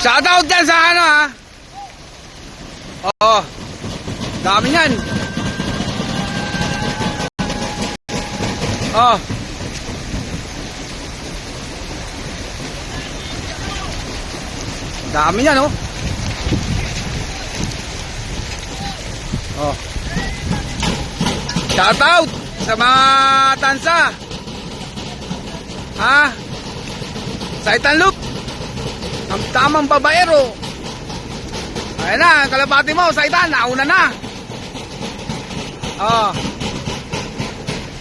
Shoutout dyan sa ano ha. Oo. Dami yan. Oh. Dami yan oh. Oh. Shoutout sa mga tansa. Ha? Sa Itanloop. Ang tamang babaero. Ayan na, kalapati mo, Saitan, nauna na. Oh.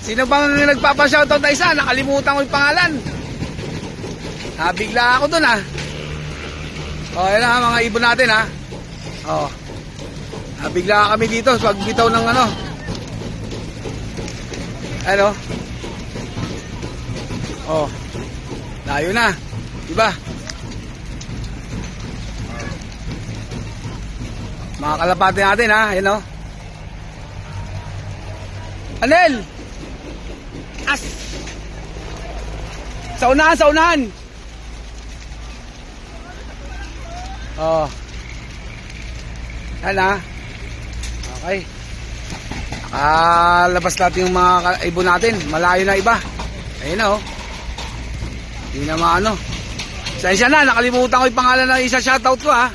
Sino bang nagpapa-shoutout na isa? Nakalimutan ko yung pangalan. Nabigla ako dun ha. Oh, ayan na mga ibon natin ha. Oh. Nabigla kami dito sa pagbitaw ng ano. Ano? Oh. Layo na. Diba? Mga kalapati natin ha. Ayan o. Anel! As! Sa unahan, sa unahan! Oh. Yan ha. Okay. Nakalabas natin yung mga ibon natin. Malayo na iba. Ayun na oh. Hindi na maano. Sensya na, nakalimutan ko yung pangalan ng isa shoutout ko ha.